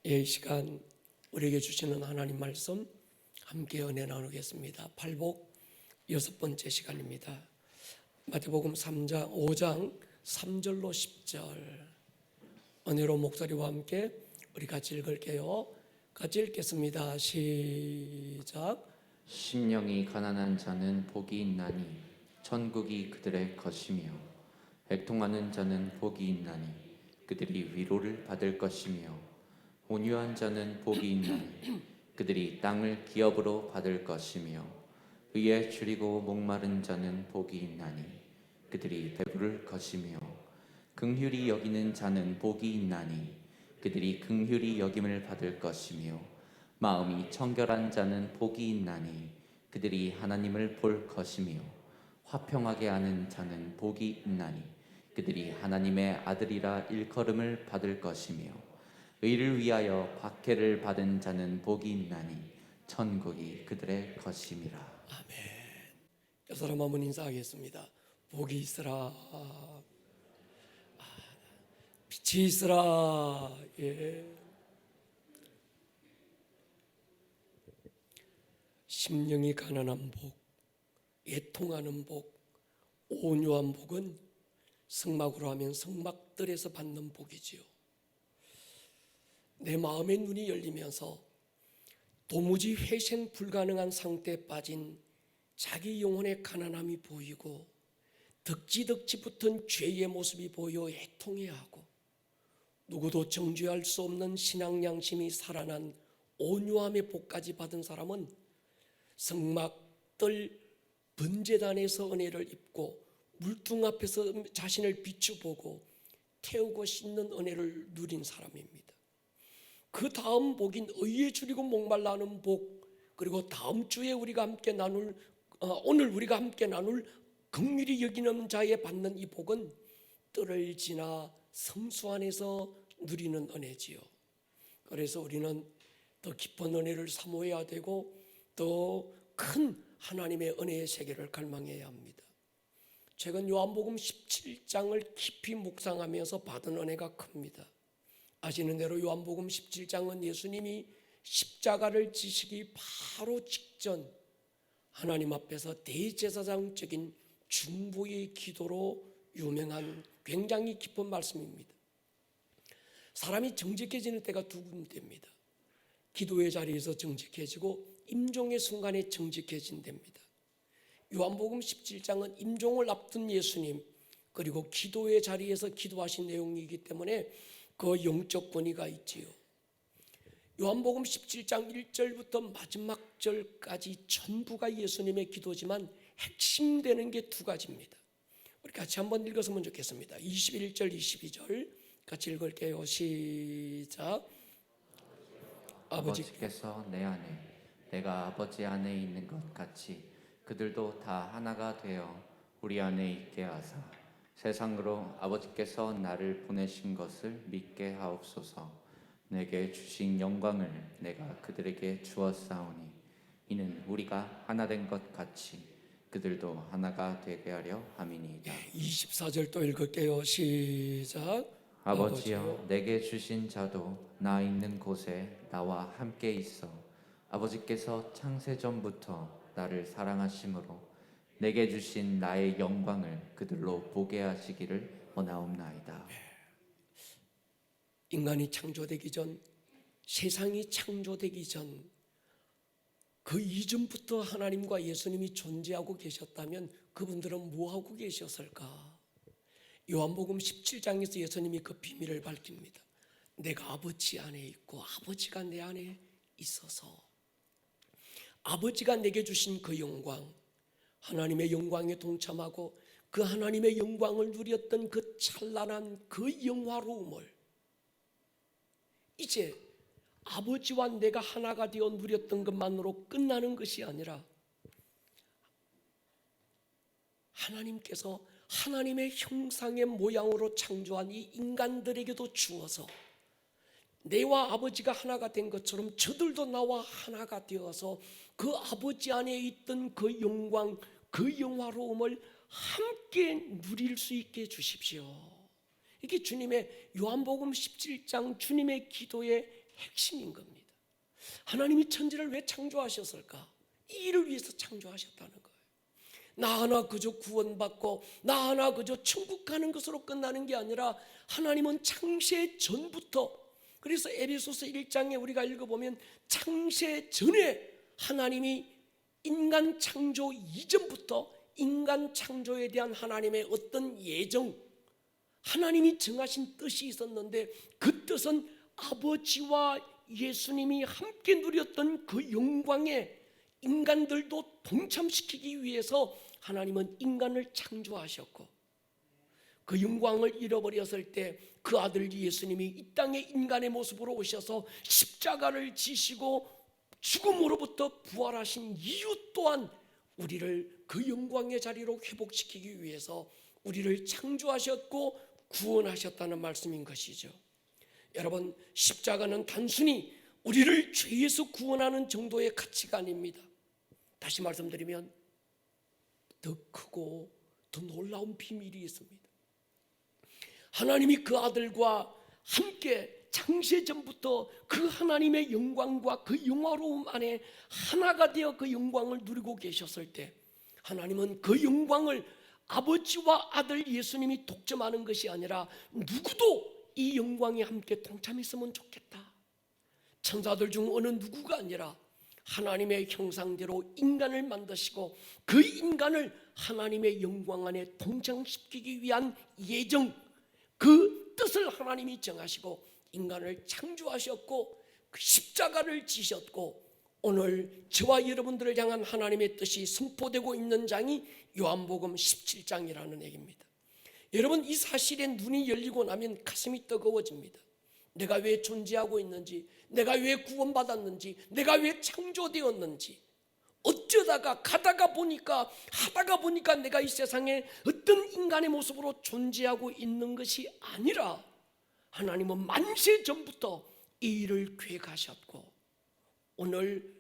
이 시간 우리에게 주시는 하나님 말씀 함께 은혜 나누겠습니다. 팔복 6번째 시간입니다. 마태복음 5장 3절로 10절 은혜로 목소리와 함께 우리 같이 읽을게요. 같이 읽겠습니다. 시작. 심령이 가난한 자는 복이 있나니 천국이 그들의 것이며 애통하는 자는 복이 있나니 그들이 위로를 받을 것이며 온유한 자는 복이 있나니 그들이 땅을 기업으로 받을 것이며 의에 줄이고 목마른 자는 복이 있나니 그들이 배부를 것이며 긍휼히 여기는 자는 복이 있나니 그들이 긍휼히 여김을 받을 것이며 마음이 청결한 자는 복이 있나니 그들이 하나님을 볼 것이며 화평하게 하는 자는 복이 있나니 그들이 하나님의 아들이라 일컬음을 받을 것이며 의를 위하여 박해를 받은 자는 복이 있나니 천국이 그들의 것임이라. 아멘. 여섯 사람 한번 인사하겠습니다. 복이 있으라, 빛이 있으라. 예. 심령이 가난한 복, 애통하는 복, 온유한 복은 성막으로 하면 성막들에서 받는 복이지요. 내 마음의 눈이 열리면서 도무지 회생 불가능한 상태에 빠진 자기 영혼의 가난함이 보이고 덕지덕지 붙은 죄의 모습이 보여 애통해하고 누구도 정죄할 수 없는 신앙 양심이 살아난 온유함의 복까지 받은 사람은 성막들 번제단에서 은혜를 입고 물등 앞에서 자신을 비추보고 태우고 씻는 은혜를 누린 사람입니다. 그 다음 복인 의에 줄이고 목말라 하는 복, 그리고 다음 주에 우리가 함께 나눌 오늘 우리가 함께 나눌 긍휼히 여기는 자에 받는 이 복은 뜰을 지나 성수 안에서 누리는 은혜지요. 그래서 우리는 더 깊은 은혜를 사모해야 되고 더 큰 하나님의 은혜의 세계를 갈망해야 합니다. 최근 요한복음 17장을 깊이 묵상하면서 받은 은혜가 큽니다. 아시는 대로 요한복음 17장은 예수님이 십자가를 지시기 바로 직전 하나님 앞에서 대제사장적인 중보의 기도로 유명한 굉장히 깊은 말씀입니다. 사람이 정직해지는 때가 두 군데입니다. 기도의 자리에서 정직해지고 임종의 순간에 정직해진답니다. 요한복음 17장은 임종을 앞둔 예수님 그리고 기도의 자리에서 기도하신 내용이기 때문에 그 영적 권위가 있지요. 요한복음 17장 1절부터 마지막 절까지 전부가 예수님의 기도지만 핵심되는 게 두 가지입니다. 우리 같이 한번 읽었으면 좋겠습니다. 21절 22절 같이 읽을게요. 시작. 아버지께서 내 안에 내가 아버지 안에 있는 것 같이 그들도 다 하나가 되어 우리 안에 있게 하사 세상으로 아버지께서 나를 보내신 것을 믿게 하옵소서. 내게 주신 영광을 내가 그들에게 주었사오니 이는 우리가 하나 된 것 같이 그들도 하나가 되게 하려 함이니이다. 24절 또 읽을게요. 시작. 아버지여 내게 주신 자도 나 있는 곳에 나와 함께 있어 아버지께서 창세전부터 나를 사랑하심으로 내게 주신 나의 영광을 그들로 보게 하시기를 원하옵나이다. 인간이 창조되기 전, 세상이 창조되기 전, 그 이전부터 하나님과 예수님이 존재하고 계셨다면 그분들은 뭐하고 계셨을까? 요한복음 17장에서 예수님이 그 비밀을 밝힙니다. 내가 아버지 안에 있고 아버지가 내 안에 있어서 아버지가 내게 주신 그 영광, 하나님의 영광에 동참하고 그 하나님의 영광을 누렸던 그 찬란한 그 영화로움을 이제 아버지와 내가 하나가 되어 누렸던 것만으로 끝나는 것이 아니라 하나님께서 하나님의 형상의 모양으로 창조한 이 인간들에게도 주어서 내와 아버지가 하나가 된 것처럼 저들도 나와 하나가 되어서 그 아버지 안에 있던 그 영광, 그 영화로움을 함께 누릴 수 있게 해주십시오. 이게 주님의 요한복음 17장 주님의 기도의 핵심인 겁니다. 하나님이 천지를 왜 창조하셨을까? 이 일을 위해서 창조하셨다는 거예요. 나 하나 그저 구원받고 나 하나 그저 천국 가는 것으로 끝나는 게 아니라 하나님은 창세 전부터, 그래서 에베소서 1장에 우리가 읽어보면 창세 전에 하나님이 인간 창조 이전부터 인간 창조에 대한 하나님의 어떤 예정, 하나님이 정하신 뜻이 있었는데 그 뜻은 아버지와 예수님이 함께 누렸던 그 영광에 인간들도 동참시키기 위해서 하나님은 인간을 창조하셨고, 그 영광을 잃어버렸을 때 그 아들 예수님이 이 땅에 인간의 모습으로 오셔서 십자가를 지시고 죽음으로부터 부활하신 이유 또한 우리를 그 영광의 자리로 회복시키기 위해서 우리를 창조하셨고 구원하셨다는 말씀인 것이죠. 여러분, 십자가는 단순히 우리를 죄에서 구원하는 정도의 가치가 아닙니다. 다시 말씀드리면 더 크고 더 놀라운 비밀이 있습니다. 하나님이 그 아들과 함께 창세전부터 그 하나님의 영광과 그 영화로움 안에 하나가 되어 그 영광을 누리고 계셨을 때 하나님은 그 영광을 아버지와 아들 예수님이 독점하는 것이 아니라 누구도 이 영광에 함께 동참했으면 좋겠다. 천사들 중 어느 누구가 아니라 하나님의 형상대로 인간을 만드시고 그 인간을 하나님의 영광 안에 동참시키기 위한 예정, 그 뜻을 하나님이 정하시고 인간을 창조하셨고 그 십자가를 지셨고 오늘 저와 여러분들을 향한 하나님의 뜻이 선포되고 있는 장이 요한복음 17장이라는 얘기입니다. 여러분, 이 사실에 눈이 열리고 나면 가슴이 뜨거워집니다. 내가 왜 존재하고 있는지, 내가 왜 구원받았는지, 내가 왜 창조되었는지, 어쩌다가 하다가 보니까 내가 이 세상에 어떤 인간의 모습으로 존재하고 있는 것이 아니라 하나님은 만세 전부터 이 일을 계획하셨고 오늘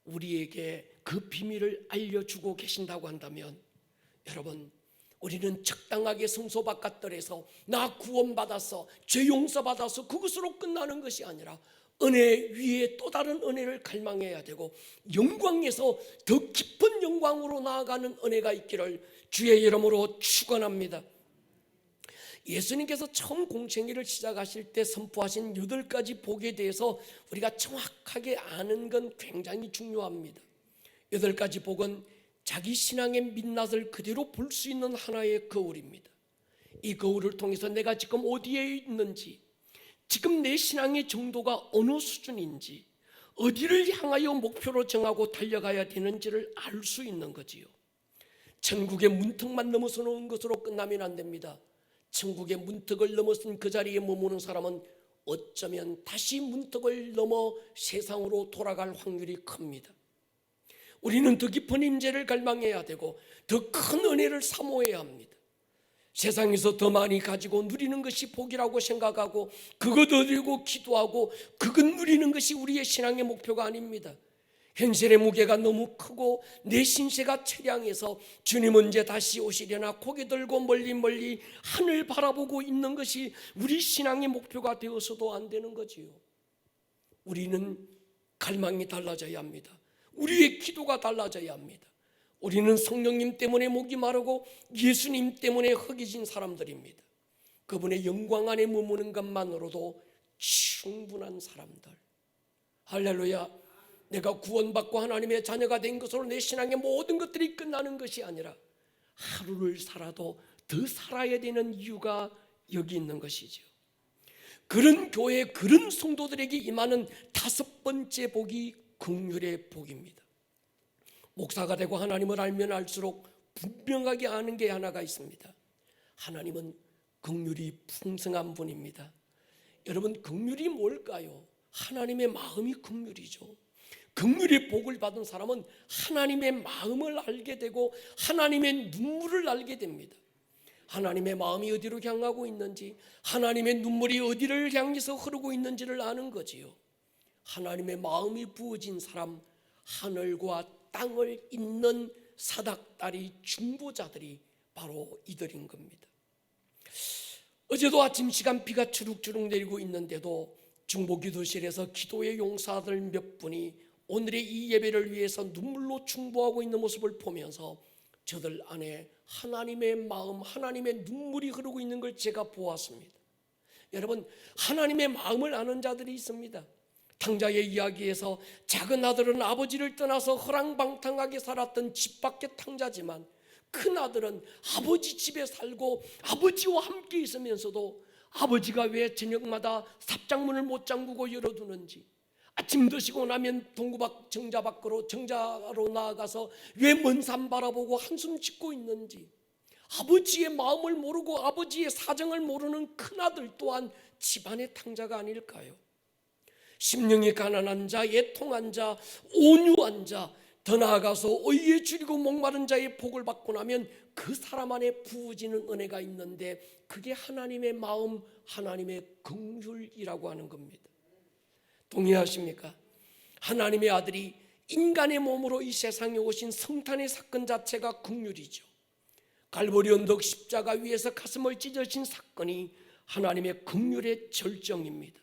우리에게 그 비밀을 알려주고 계신다고 한다면, 여러분, 우리는 적당하게 성소 바깥들에서 나 구원받았어, 죄 용서받았어 그것으로 끝나는 것이 아니라 은혜 위에 또 다른 은혜를 갈망해야 되고 영광에서 더 깊은 영광으로 나아가는 은혜가 있기를 주의 이름으로 축원합니다. 예수님께서 처음 공생애를 시작하실 때 선포하신 8가지 복에 대해서 우리가 정확하게 아는 건 굉장히 중요합니다. 8가지 복은 자기 신앙의 민낯을 그대로 볼 수 있는 하나의 거울입니다. 이 거울을 통해서 내가 지금 어디에 있는지, 지금 내 신앙의 정도가 어느 수준인지, 어디를 향하여 목표로 정하고 달려가야 되는지를 알 수 있는 거지요. 천국의 문턱만 넘어서는 것으로 끝나면 안 됩니다. 천국의 문턱을 넘어선 그 자리에 머무는 사람은 어쩌면 다시 문턱을 넘어 세상으로 돌아갈 확률이 큽니다. 우리는 더 깊은 임재를 갈망해야 되고 더 큰 은혜를 사모해야 합니다. 세상에서 더 많이 가지고 누리는 것이 복이라고 생각하고 그것 얻으려고 기도하고 그것 누리는 것이 우리의 신앙의 목표가 아닙니다. 현실의 무게가 너무 크고 내 신세가 처량해서 주님 언제 다시 오시려나 고개 들고 멀리 하늘 바라보고 있는 것이 우리 신앙의 목표가 되어서도 안 되는 거지요. 우리는 갈망이 달라져야 합니다. 우리의 기도가 달라져야 합니다. 우리는 성령님 때문에 목이 마르고 예수님 때문에 허기진 사람들입니다. 그분의 영광 안에 머무는 것만으로도 충분한 사람들. 할렐루야. 내가 구원받고 하나님의 자녀가 된 것으로 내 신앙의 모든 것들이 끝나는 것이 아니라 하루를 살아도 더 살아야 되는 이유가 여기 있는 것이죠. 그런 교회, 그런 성도들에게 임하는 5번째 복이 긍휼의 복입니다. 목사가 되고 하나님을 알면 알수록 분명하게 아는 게 하나가 있습니다. 하나님은 긍휼이 풍성한 분입니다. 여러분, 긍휼이 뭘까요? 하나님의 마음이 긍휼이죠. 긍휼의 복을 받은 사람은 하나님의 마음을 알게 되고 하나님의 눈물을 알게 됩니다. 하나님의 마음이 어디로 향하고 있는지, 하나님의 눈물이 어디를 향해서 흐르고 있는지를 아는 거지요. 하나님의 마음이 부어진 사람, 하늘과 땅을 잇는 사닥다리 중보자들이 바로 이들인 겁니다. 어제도 아침 시간 비가 주룩주룩 내리고 있는데도 중보기도실에서 기도의 용사들 몇 분이 오늘의 이 예배를 위해서 눈물로 충보하고 있는 모습을 보면서 저들 안에 하나님의 마음, 하나님의 눈물이 흐르고 있는 걸 제가 보았습니다. 여러분, 하나님의 마음을 아는 자들이 있습니다. 탕자의 이야기에서 작은 아들은 아버지를 떠나서 허랑방탕하게 살았던 집 밖의 탕자지만 큰 아들은 아버지 집에 살고 아버지와 함께 있으면서도 아버지가 왜 저녁마다 삽장문을 못 잠그고 열어두는지, 아침 드시고 나면 동구 밖 정자로 나아가서 왜 먼 산 바라보고 한숨 짓고 있는지, 아버지의 마음을 모르고 아버지의 사정을 모르는 큰아들 또한 집안의 탕자가 아닐까요? 심령이 가난한 자, 애통한 자, 온유한 자, 더 나아가서 의에 줄이고 목마른 자의 복을 받고 나면 그 사람 안에 부어지는 은혜가 있는데 그게 하나님의 마음, 하나님의 긍휼이라고 하는 겁니다. 동의하십니까? 하나님의 아들이 인간의 몸으로 이 세상에 오신 성탄의 사건 자체가 긍휼이죠. 갈보리 언덕 십자가 위에서 가슴을 찢으신 사건이 하나님의 긍휼의 절정입니다.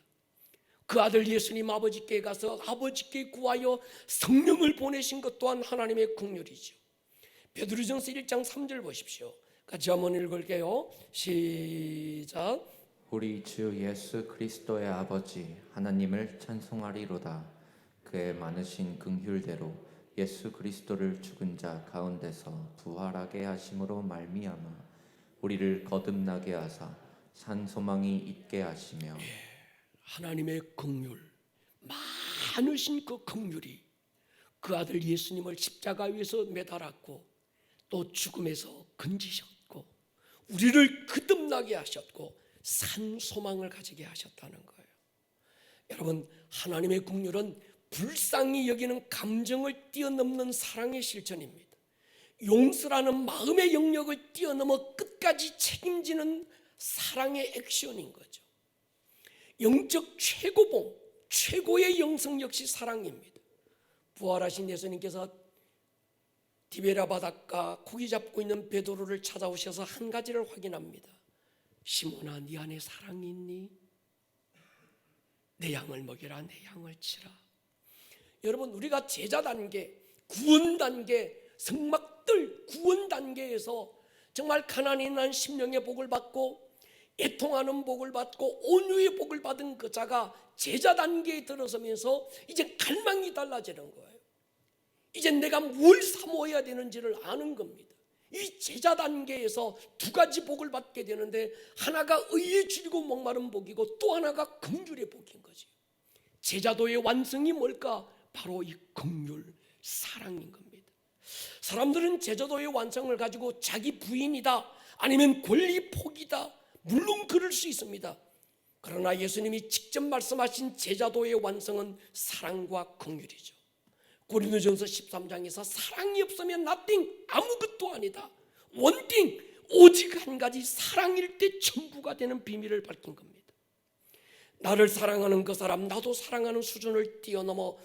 그 아들 예수님 아버지께 가서 아버지께 구하여 성령을 보내신 것 또한 하나님의 긍휼이죠. 베드로전서 1장 3절 보십시오. 같이 한번 읽을게요. 시작. 우리 주 예수 그리스도의 아버지 하나님을 찬송하리로다. 그의 많으신 긍휼대로 예수 그리스도를 죽은 자 가운데서 부활하게 하심으로 말미암아 우리를 거듭나게 하사 산 소망이 있게 하시며, 하나님의 긍휼, 많으신 그 긍휼이 그 아들 예수님을 십자가 위에서 매달았고 또 죽음에서 건지셨고 우리를 거듭나게 하셨고 산 소망을 가지게 하셨다는 거예요. 여러분, 하나님의 긍휼은 불쌍히 여기는 감정을 뛰어넘는 사랑의 실천입니다. 용서라는 마음의 영역을 뛰어넘어 끝까지 책임지는 사랑의 액션인 거죠. 영적 최고봉, 최고의 영성 역시 사랑입니다. 부활하신 예수님께서 디베라 바닷가 고기 잡고 있는 베드로를 찾아오셔서 한 가지를 확인합니다. 시몬아, 네 안에 사랑이 있니? 내 양을 먹여라, 내 양을 치라. 여러분, 우리가 제자 단계, 구원 단계, 성막들 구원 단계에서 정말 가난이 난 심령의 복을 받고 애통하는 복을 받고 온유의 복을 받은 그 자가 제자 단계에 들어서면서 이제 갈망이 달라지는 거예요. 이제 내가 뭘 사모해야 되는지를 아는 겁니다. 이 제자 단계에서 두 가지 복을 받게 되는데 하나가 의에 줄이고 목마른 복이고 또 하나가 긍휼의 복인 거지. 제자도의 완성이 뭘까? 바로 이 긍휼, 사랑인 겁니다. 사람들은 제자도의 완성을 가지고 자기 부인이다 아니면 권리 포기다, 물론 그럴 수 있습니다. 그러나 예수님이 직접 말씀하신 제자도의 완성은 사랑과 긍휼이죠. 고린도전서 13장에서 사랑이 없으면 nothing, 아무것도 아니다, 원띵, 오직 한 가지 사랑일 때 전부가 되는 비밀을 밝힌 겁니다. 나를 사랑하는 그 사람, 나도 사랑하는 수준을 뛰어넘어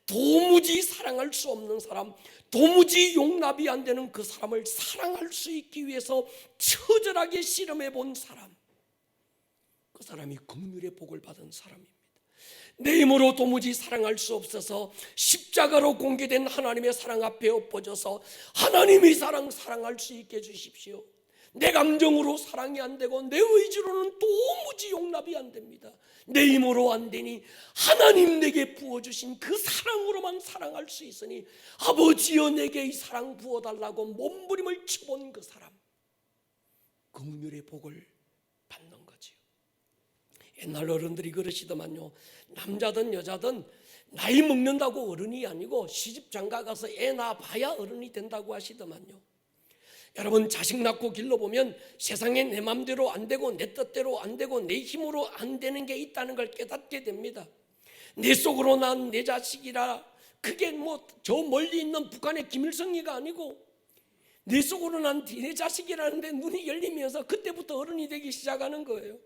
도무지 사랑할 수 없는 사람, 도무지 용납이 안 되는 그 사람을 사랑할 수 있기 위해서 처절하게 실험해 본 사람, 그 사람이 긍휼의 복을 받은 사람입니다. 내 힘으로 도무지 사랑할 수 없어서 십자가로 공개된 하나님의 사랑 앞에 엎어져서 하나님의 사랑할 수 있게 해주십시오. 내 감정으로 사랑이 안 되고 내 의지로는 도무지 용납이 안 됩니다. 내 힘으로 안 되니 하나님 내게 부어주신 그 사랑으로만 사랑할 수 있으니 아버지여 내게 이 사랑 부어달라고 몸부림을 쳐본 그 사람, 긍휼의 복을 받는 거지요. 옛날 어른들이 그러시더만요, 남자든 여자든 나이 먹는다고 어른이 아니고 시집 장가 가서 애 낳아봐야 어른이 된다고 하시더만요. 여러분, 자식 낳고 길러보면 세상에 내 맘대로 안 되고 내 뜻대로 안 되고 내 힘으로 안 되는 게 있다는 걸 깨닫게 됩니다. 내 속으로 난 내 자식이라 그게 뭐 저 멀리 있는 북한의 김일성이가 아니고 내 속으로 난 내 자식이라는데 눈이 열리면서 그때부터 어른이 되기 시작하는 거예요.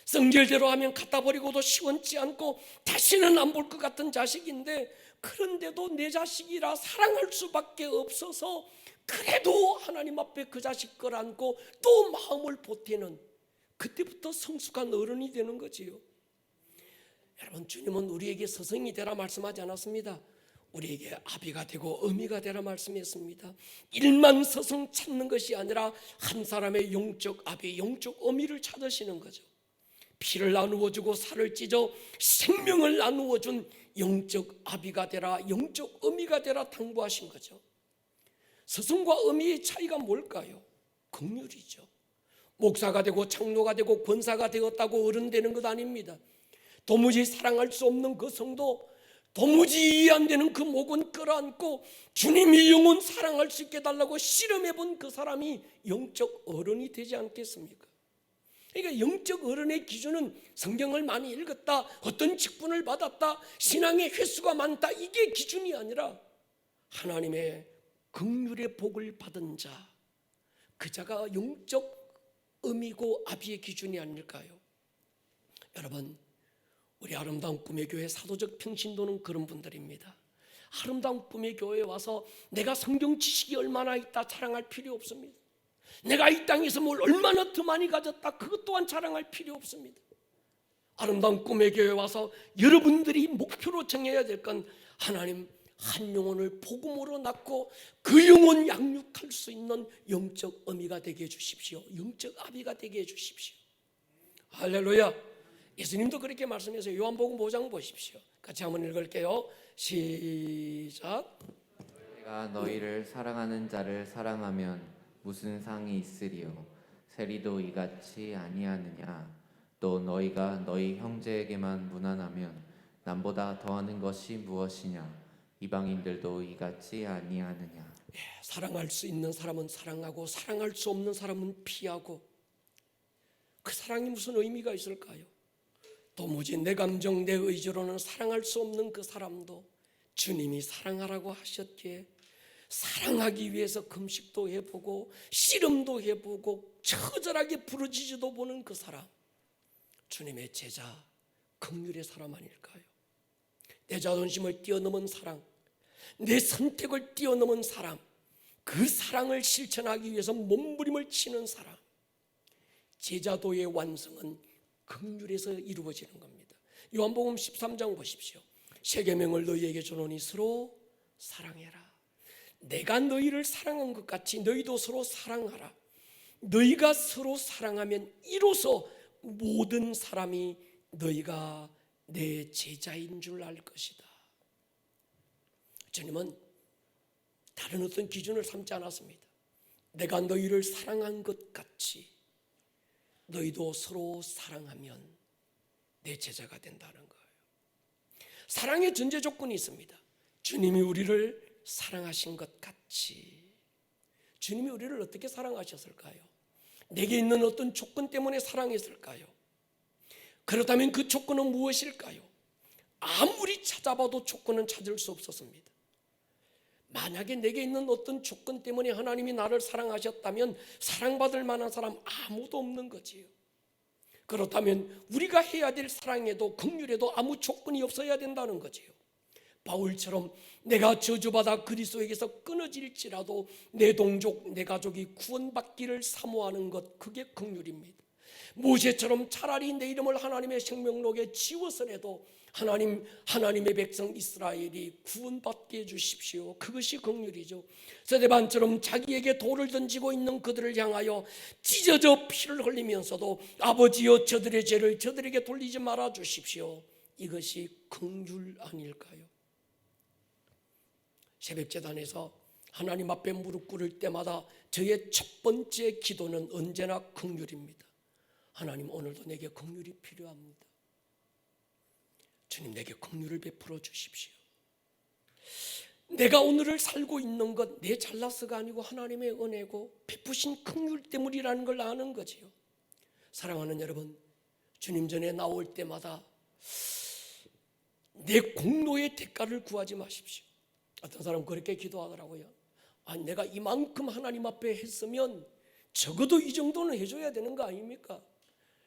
성질대로 하면 갖다 버리고도 시원치 않고 다시는 안 볼 것 같은 자식인데 그런데도 내 자식이라 사랑할 수밖에 없어서 그래도 하나님 앞에 그 자식 걸 안고 또 마음을 보태는, 그때부터 성숙한 어른이 되는 거지요. 여러분, 주님은 우리에게 스승이 되라 말씀하지 않았습니다. 우리에게 아비가 되고 어미가 되라 말씀했습니다. 일만 스승 찾는 것이 아니라 한 사람의 영적 아비, 영적 어미를 찾으시는 거죠. 피를 나누어주고 살을 찢어 생명을 나누어준 영적 아비가 되라, 영적 어미가 되라 당부하신 거죠. 스승과 어미의 차이가 뭘까요? 긍휼이죠. 목사가 되고 장로가 되고 권사가 되었다고 어른 되는 것 아닙니다. 도무지 사랑할 수 없는 그 성도, 도무지 이해 안 되는 그 목은 끌어안고 주님이 영혼 사랑할 수 있게 해달라고 씨름해본 그 사람이 영적 어른이 되지 않겠습니까? 그러니까 영적 어른의 기준은 성경을 많이 읽었다, 어떤 직분을 받았다, 신앙의 횟수가 많다, 이게 기준이 아니라 하나님의 긍휼의 복을 받은 자, 그 자가 영적 어미고 아비의 기준이 아닐까요? 여러분, 우리 아름다운 꿈의 교회 사도적 평신도는 그런 분들입니다. 아름다운 꿈의 교회에 와서 내가 성경 지식이 얼마나 있다 자랑할 필요 없습니다. 내가 이 땅에서 뭘 얼마나 더 많이 가졌다, 그것 또한 자랑할 필요 없습니다. 아름다운 꿈의 교회에 와서 여러분들이 목표로 정해야 될 건 하나님 한 영혼을 복음으로 낳고 그 영혼 양육할 수 있는 영적 어미가 되게 해주십시오. 영적 아비가 되게 해주십시오. 할렐루야. 예수님도 그렇게 말씀하세요. 요한복음 5장 보십시오. 같이 한번 읽을게요. 시작. 내가 너희를 사랑하는 자를 사랑하면 무슨 상이 있으리요? 세리도 이같이 아니하느냐? 또 너희가 너희 형제에게만 무난하면 남보다 더하는 것이 무엇이냐? 이방인들도 이같이 아니하느냐? 사랑할 수 있는 사람은 사랑하고 사랑할 수 없는 사람은 피하고, 그 사랑이 무슨 의미가 있을까요? 도무지 내 감정, 내 의지로는 사랑할 수 없는 그 사람도 주님이 사랑하라고 하셨기에 사랑하기 위해서 금식도 해보고 씨름도 해보고 처절하게 부르짖어도 보는 그 사람, 주님의 제자, 긍휼의 사람 아닐까요? 내 자존심을 뛰어넘은 사랑, 내 선택을 뛰어넘은 사람, 그 사랑을 실천하기 위해서 몸부림을 치는 사람, 제자도의 완성은 긍휼에서 이루어지는 겁니다. 요한복음 13장 보십시오. 새 계명을 너희에게 주노니 서로 사랑해라. 내가 너희를 사랑한 것 같이 너희도 서로 사랑하라. 너희가 서로 사랑하면 이로써 모든 사람이 너희가 내 제자인 줄 알 것이다. 주님은 다른 어떤 기준을 삼지 않았습니다. 내가 너희를 사랑한 것 같이 너희도 서로 사랑하면 내 제자가 된다는 거예요. 사랑의 전제 조건이 있습니다. 주님이 우리를 사랑하신 것 같이. 주님이 우리를 어떻게 사랑하셨을까요? 내게 있는 어떤 조건 때문에 사랑했을까요? 그렇다면 그 조건은 무엇일까요? 아무리 찾아봐도 조건은 찾을 수 없었습니다. 만약에 내게 있는 어떤 조건 때문에 하나님이 나를 사랑하셨다면 사랑받을 만한 사람 아무도 없는 거지요. 그렇다면 우리가 해야 될 사랑에도 긍휼에도 아무 조건이 없어야 된다는 거지요. 바울처럼 내가 저주받아 그리스도에게서 끊어질지라도 내 동족, 내 가족이 구원받기를 사모하는 것, 그게 긍휼입니다. 모세처럼 차라리 내 이름을 하나님의 생명록에 지워서라도 하나님의 백성 이스라엘이 구원받게 해주십시오. 그것이 긍휼이죠. 스데반처럼 자기에게 돌을 던지고 있는 그들을 향하여 찢어져 피를 흘리면서도 아버지여 저들의 죄를 저들에게 돌리지 말아 주십시오. 이것이 긍휼 아닐까요? 새벽제단에서 하나님 앞에 무릎 꿇을 때마다 저의 첫 번째 기도는 언제나 긍휼입니다. 하나님, 오늘도 내게 긍휼이 필요합니다. 주님, 내게 긍휼을 베풀어 주십시오. 내가 오늘을 살고 있는 것 내 잘나서가 아니고 하나님의 은혜고 베푸신 긍휼 때문이라는 걸 아는 거지요. 사랑하는 여러분, 주님 전에 나올 때마다 내 공로의 대가를 구하지 마십시오. 어떤 사람은 그렇게 기도하더라고요. 내가 이만큼 하나님 앞에 했으면 적어도 이 정도는 해줘야 되는 거 아닙니까?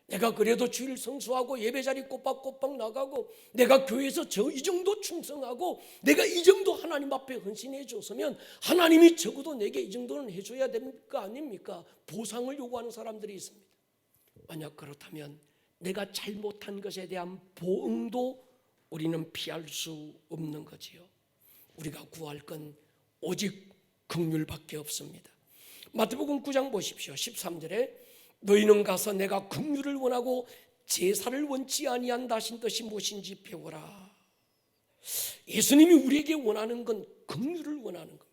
내가 그래도 주일 성수하고 예배자리 꼬박꼬박 나가고 내가 교회에서 이 정도 충성하고 내가 이 정도 하나님 앞에 헌신해 줬으면 하나님이 적어도 내게 이 정도는 해줘야 될 거 아닙니까? 보상을 요구하는 사람들이 있습니다. 만약 그렇다면 내가 잘못한 것에 대한 보응도 우리는 피할 수 없는 거지요. 우리가 구할 건 오직 긍휼밖에 없습니다. 마태복음 9장 보십시오. 13절에 너희는 가서 내가 긍휼을 원하고 제사를 원치 아니한다 하신 뜻이 무엇인지 배우라. 예수님이 우리에게 원하는 건 긍휼을 원하는 겁니다.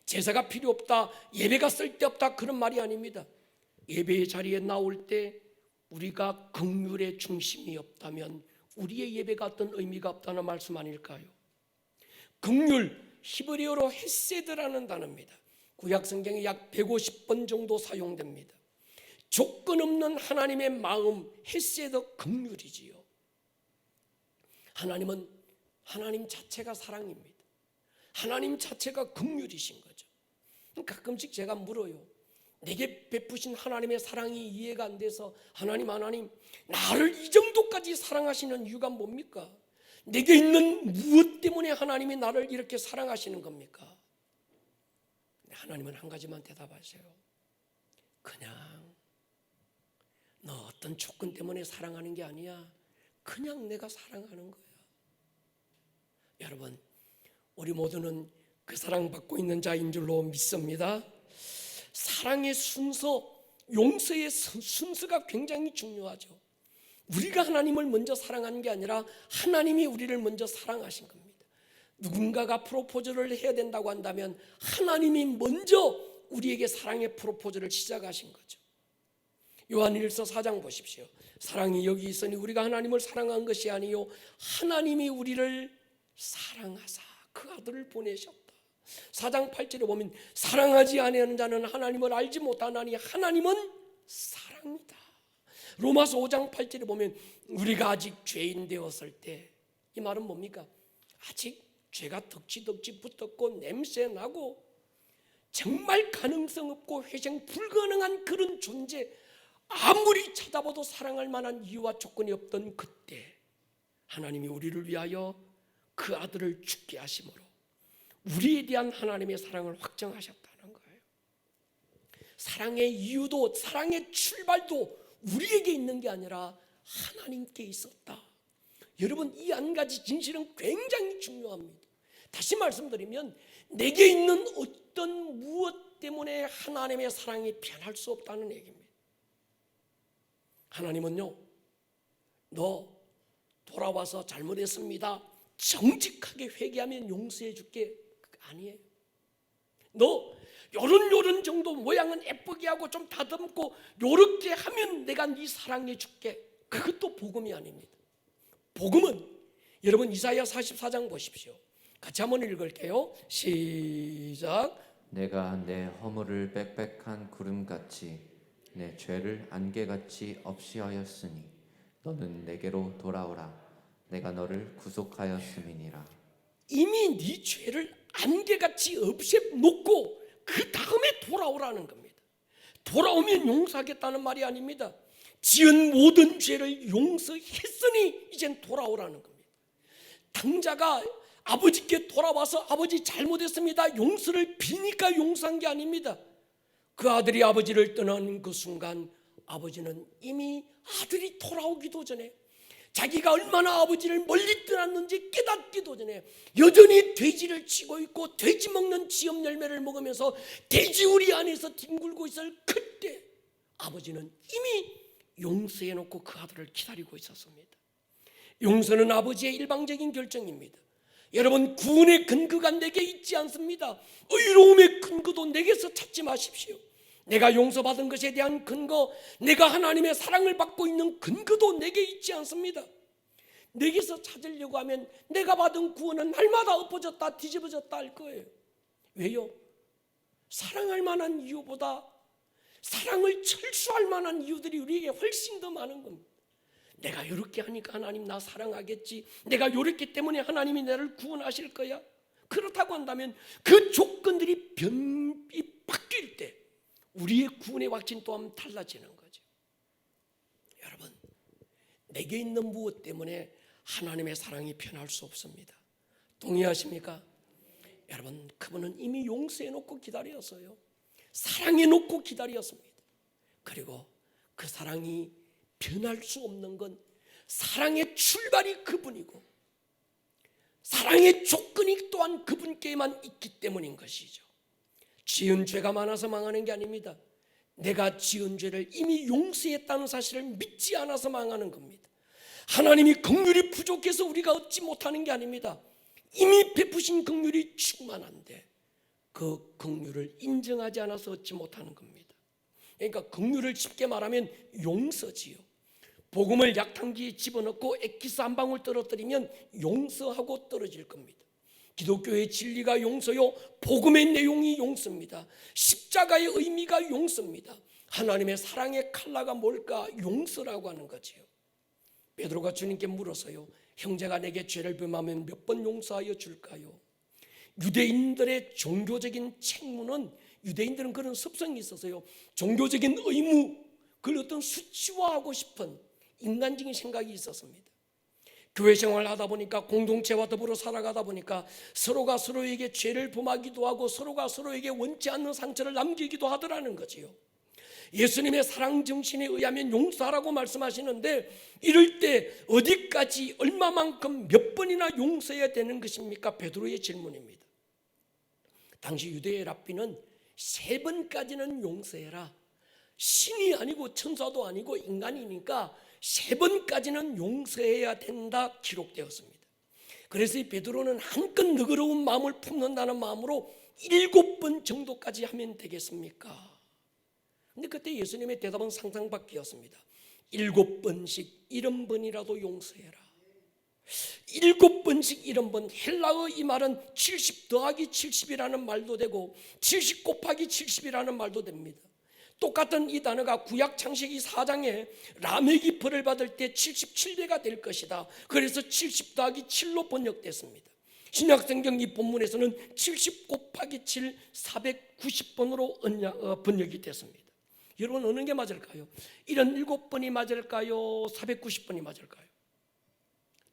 제사가 필요 없다, 예배가 쓸데없다, 그런 말이 아닙니다. 예배의 자리에 나올 때 우리가 긍휼의 중심이 없다면 우리의 예배가 어떤 의미가 없다는 말씀 아닐까요? 긍휼, 히브리어로 헤세드라는 단어입니다. 구약 성경에 약 150번 정도 사용됩니다. 조건 없는 하나님의 마음, 헤세드, 긍휼이지요. 하나님은 하나님 자체가 사랑입니다. 하나님 자체가 긍휼이신 거죠. 가끔씩 제가 물어요. 내게 베푸신 하나님의 사랑이 이해가 안 돼서 하나님 나를 이 정도까지 사랑하시는 이유가 뭡니까? 내게 있는 무엇 때문에 하나님이 나를 이렇게 사랑하시는 겁니까? 하나님은 한 가지만 대답하세요. 그냥 너 어떤 조건 때문에 사랑하는 게 아니야. 그냥 내가 사랑하는 거야. 여러분, 우리 모두는 그 사랑받고 있는 자인 줄로 믿습니다. 사랑의 순서, 용서의 순서가 굉장히 중요하죠. 우리가 하나님을 먼저 사랑하는 게 아니라 하나님이 우리를 먼저 사랑하신 겁니다. 누군가가 프로포즈를 해야 된다고 한다면 하나님이 먼저 우리에게 사랑의 프로포즈를 시작하신 거죠. 요한일서 4장 보십시오. 사랑이 여기 있으니 우리가 하나님을 사랑한 것이 아니요 하나님이 우리를 사랑하사 그 아들을 보내셨다. 4장 8절에 보면 사랑하지 아니하는 자는 하나님을 알지 못하나니 하나님은 사랑이다. 로마서 5장 8절에 보면 우리가 아직 죄인 되었을 때, 이 말은 뭡니까? 아직 죄가 덕지 붙었고 냄새 나고 정말 가능성 없고 회생 불가능한 그런 존재, 아무리 찾아봐도 사랑할 만한 이유와 조건이 없던 그때 하나님이 우리를 위하여 그 아들을 죽게 하심으로 우리에 대한 하나님의 사랑을 확정하셨다는 거예요. 사랑의 이유도 사랑의 출발도 우리에게 있는 게 아니라 하나님께 있었다. 여러분, 이 한 가지 진실은 굉장히 중요합니다. 다시 말씀드리면 내게 있는 어떤 무엇 때문에 하나님의 사랑이 변할 수 없다는 얘기입니다. 하나님은요, 너 돌아와서 잘못했습니다, 정직하게 회개하면 용서해 줄게, 아니에요. 너 요런 정도 모양은 예쁘게 하고 좀 다듬고 요렇게 하면 내가 네 사랑해 줄게, 그것도 복음이 아닙니다. 복음은 여러분 이사야 44장 보십시오. 같이 한번 읽을게요. 시작. 내가 내 허물을 빽빽한 구름같이 내 죄를 안개같이 없이 하였으니 너는 내게로 돌아오라. 내가 너를 구속하였음이니라. 이미 네 죄를 안개같이 없애놓고 그 다음에 돌아오라는 겁니다. 돌아오면 용서하겠다는 말이 아닙니다. 지은 모든 죄를 용서했으니 이젠 돌아오라는 겁니다. 당자가 아버지께 돌아와서 아버지 잘못했습니다, 용서를 비니까 용서한 게 아닙니다. 그 아들이 아버지를 떠나는 그 순간 아버지는 이미 아들이 돌아오기도 전에, 자기가 얼마나 아버지를 멀리 떠났는지 깨닫기도 전에 여전히 돼지를 치고 있고 돼지 먹는 지엽 열매를 먹으면서 돼지우리 안에서 뒹굴고 있을 그때 아버지는 이미 용서해놓고 그 아들을 기다리고 있었습니다. 용서는 아버지의 일방적인 결정입니다. 여러분, 구원의 근거가 내게 있지 않습니다. 의로움의 근거도 내게서 찾지 마십시오. 내가 용서받은 것에 대한 근거, 내가 하나님의 사랑을 받고 있는 근거도 내게 있지 않습니다. 내게서 찾으려고 하면 내가 받은 구원은 날마다 엎어졌다 뒤집어졌다 할 거예요. 왜요? 사랑할 만한 이유보다 사랑을 철수할 만한 이유들이 우리에게 훨씬 더 많은 겁니다. 내가 이렇게 하니까 하나님 나 사랑하겠지, 내가 이렇기 때문에 하나님이 나를 구원하실 거야. 그렇다고 한다면 그 조건들이 바뀔 때 우리의 구원의 확신 또한 달라지는 거죠. 여러분, 내게 있는 무엇 때문에 하나님의 사랑이 변할 수 없습니다. 동의하십니까? 여러분, 그분은 이미 용서해놓고 기다렸어요. 사랑해놓고 기다렸습니다. 그리고 그 사랑이 변할 수 없는 건 사랑의 출발이 그분이고 사랑의 조건이 또한 그분께만 있기 때문인 것이죠. 지은 죄가 많아서 망하는 게 아닙니다. 내가 지은 죄를 이미 용서했다는 사실을 믿지 않아서 망하는 겁니다. 하나님이 긍휼이 부족해서 우리가 얻지 못하는 게 아닙니다. 이미 베푸신 긍휼이 충만한데 그 긍휼을 인정하지 않아서 얻지 못하는 겁니다. 그러니까 긍휼을 쉽게 말하면 용서지요. 복음을 약탕기에 집어넣고 액기스 한 방울 떨어뜨리면 용서하고 떨어질 겁니다. 기독교의 진리가 용서요, 복음의 내용이 용서입니다. 십자가의 의미가 용서입니다. 하나님의 사랑의 칼라가 뭘까? 용서라고 하는 거지요. 베드로가 주님께 물어서요, 형제가 내게 죄를 범하면 몇 번 용서하여 줄까요? 유대인들의 종교적인 책무는, 유대인들은 그런 습성이 있어서요, 종교적인 의무, 그걸 어떤 수치화하고 싶은 인간적인 생각이 있었습니다. 교회 생활을 하다 보니까, 공동체와 더불어 살아가다 보니까 서로가 서로에게 죄를 범하기도 하고 서로가 서로에게 원치 않는 상처를 남기기도 하더라는 거지요. 예수님의 사랑 정신에 의하면 용서하라고 말씀하시는데, 이럴 때 어디까지, 얼마만큼, 몇 번이나 용서해야 되는 것입니까? 베드로의 질문입니다. 당시 유대의 랍비는 3번까지는 용서해라, 신이 아니고 천사도 아니고 인간이니까 3번까지는 용서해야 된다 기록되었습니다. 그래서 이 베드로는 한껏 너그러운 마음을 품는다는 마음으로 7번 정도까지 하면 되겠습니까? 근데 그때 예수님의 대답은 상상 밖이었습니다. 7번씩 70번이라도 용서해라. 7번씩 70번, 헬라어 이 말은 70 더하기 70이라는 말도 되고 70 곱하기 70이라는 말도 됩니다. 똑같은 이 단어가 구약 창세기 4장에 라멕이 벌을 받을 때 77배가 될 것이다. 그래서 70 더하기 7로 번역됐습니다. 신약성경 이 본문에서는 70 곱하기 7 490번으로 번역이 됐습니다. 여러분, 어느 게 맞을까요? 77번이 맞을까요? 490번이 맞을까요?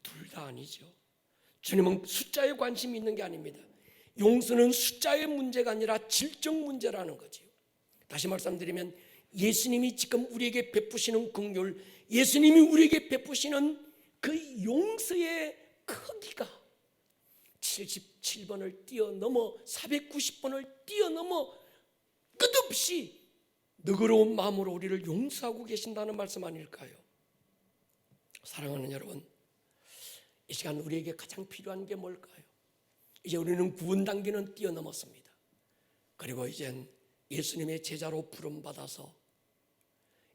둘 다 아니죠. 주님은 숫자에 관심이 있는 게 아닙니다. 용서는 숫자의 문제가 아니라 질적 문제라는 거죠. 다시 말씀드리면 예수님이 지금 우리에게 베푸시는 긍휼, 예수님이 우리에게 베푸시는 그 용서의 크기가 77번을 뛰어넘어 490번을 뛰어넘어 끝없이 너그러운 마음으로 우리를 용서하고 계신다는 말씀 아닐까요? 사랑하는 여러분, 이 시간 우리에게 가장 필요한 게 뭘까요? 이제 우리는 구원 단계는 뛰어넘었습니다. 그리고 이젠 예수님의 제자로 부름받아서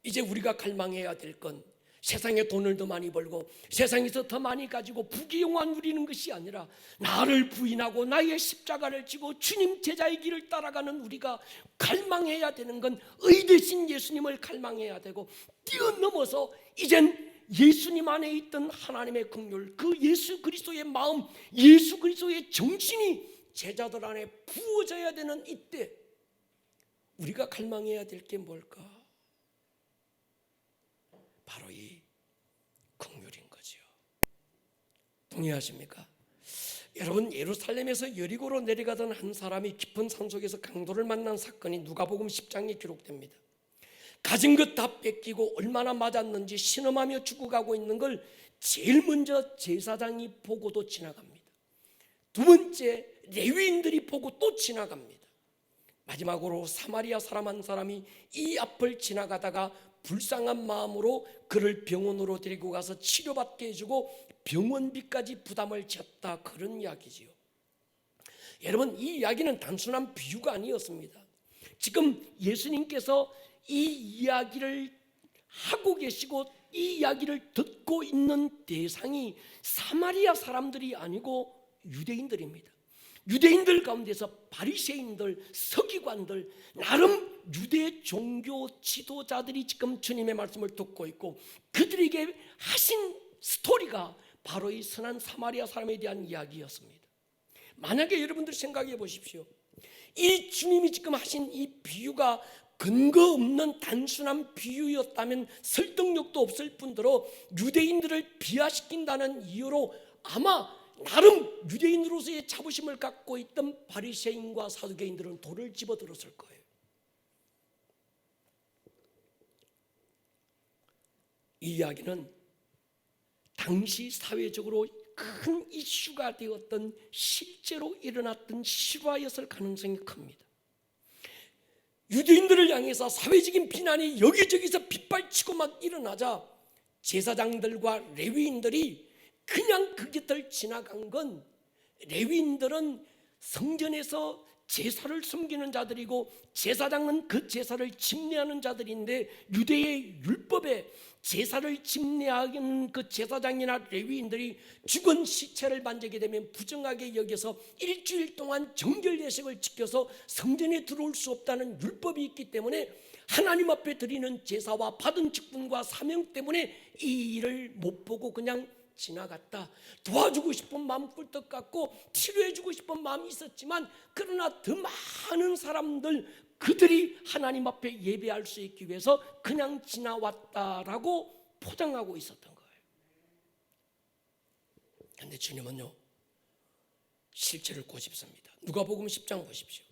이제 우리가 갈망해야 될 건 세상에 돈을 더 많이 벌고 세상에서 더 많이 가지고 부귀영화 누리는 것이 아니라 나를 부인하고 나의 십자가를 지고 주님 제자의 길을 따라가는 우리가 갈망해야 되는 건 의 대신 예수님을 갈망해야 되고, 뛰어넘어서 이젠 예수님 안에 있던 하나님의 긍휼, 그 예수 그리스도의 마음, 예수 그리스도의 정신이 제자들 안에 부어져야 되는 이때 우리가 갈망해야 될 게 뭘까? 바로 이 긍휼인 거죠. 동의하십니까? 여러분, 예루살렘에서 여리고로 내려가던 한 사람이 깊은 산속에서 강도를 만난 사건이 누가복음 10장에 기록됩니다. 가진 것 다 뺏기고 얼마나 맞았는지 신음하며 죽어가고 있는 걸 제일 먼저 제사장이 보고도 지나갑니다. 두 번째, 레위인들이 보고 또 지나갑니다. 마지막으로 사마리아 사람 한 사람이 이 앞을 지나가다가 불쌍한 마음으로 그를 병원으로 데리고 가서 치료받게 해주고 병원비까지 부담을 졌다, 그런 이야기지요. 여러분, 이 이야기는 단순한 비유가 아니었습니다. 지금 예수님께서 이 이야기를 하고 계시고 이 이야기를 듣고 있는 대상이 사마리아 사람들이 아니고 유대인들입니다. 유대인들 가운데서 바리새인들, 서기관들, 나름 유대 종교 지도자들이 지금 주님의 말씀을 듣고 있고, 그들에게 하신 스토리가 바로 이 선한 사마리아 사람에 대한 이야기였습니다. 만약에 여러분들 생각해 보십시오. 이 주님이 지금 하신 이 비유가 근거 없는 단순한 비유였다면 설득력도 없을 뿐더러 유대인들을 비하시킨다는 이유로 아마 나름 유대인으로서의 자부심을 갖고 있던 바리새인과 사두개인들은 돌을 집어들었을 거예요. 이 이야기는 당시 사회적으로 큰 이슈가 되었던, 실제로 일어났던 실화였을 가능성이 큽니다. 유대인들을 향해서 사회적인 비난이 여기저기서 빗발치고 막 일어나자 제사장들과 레위인들이 그냥 그 곁을 지나간 건, 레위인들은 성전에서 제사를 섬기는 자들이고 제사장은 그 제사를 집례하는 자들인데, 유대의 율법에 제사를 집례하는 그 제사장이나 레위인들이 죽은 시체를 만지게 되면 부정하게 여겨서 일주일 동안 정결 예식을 지켜서 성전에 들어올 수 없다는 율법이 있기 때문에 하나님 앞에 드리는 제사와 받은 직분과 사명 때문에 이 일을 못 보고 그냥 지나갔다. 도와주고 싶은 마음 꿀떡 같고 치료해주고 싶은 마음이 있었지만, 그러나 더 많은 사람들, 그들이 하나님 앞에 예배할 수 있기 위해서 그냥 지나왔다라고 포장하고 있었던 거예요. 그런데 주님은요, 실체를 고집습니다. 누가복음 10장 보십시오.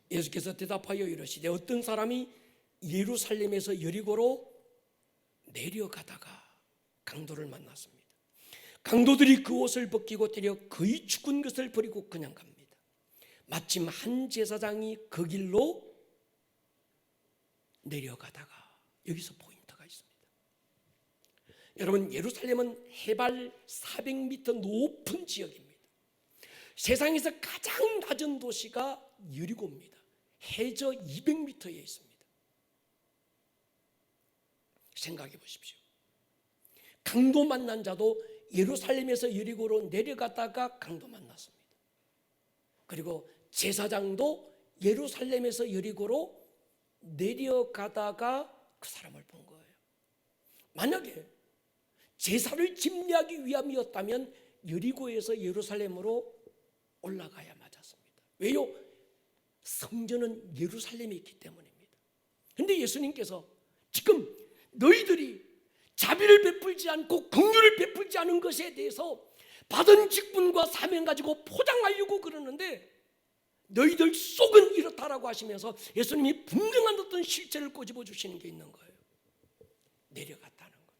예수께서 대답하여 이르시되 어떤 사람이 예루살렘에서 여리고로 내려가다가 강도를 만났습니다. 강도들이 그 옷을 벗기고 때려 거의 죽은 것을 버리고 그냥 갑니다. 마침 한 제사장이 그 길로 내려가다가, 여기서 포인트가 있습니다. 여러분, 예루살렘은 해발 400m 높은 지역입니다. 세상에서 가장 낮은 도시가 여리고입니다. 해저 200m에 있습니다. 생각해 보십시오. 강도 만난 자도 예루살렘에서 여리고로 내려가다가 강도 만났습니다. 그리고 제사장도 예루살렘에서 여리고로 내려가다가 그 사람을 본 거예요. 만약에 제사를 집례하기 위함이었다면 여리고에서 예루살렘으로 올라가야 맞았습니다. 왜요? 성전은 예루살렘에 있기 때문입니다. 그런데 예수님께서 지금 너희들이 자비를 베풀지 않고 긍휼을 베풀지 않은 것에 대해서 받은 직분과 사명 가지고 포장하려고 그러는데, 너희들 속은 이렇다라고 하시면서 예수님이 분명한 어떤 실체를 꼬집어 주시는 게 있는 거예요. 내려갔다는 것.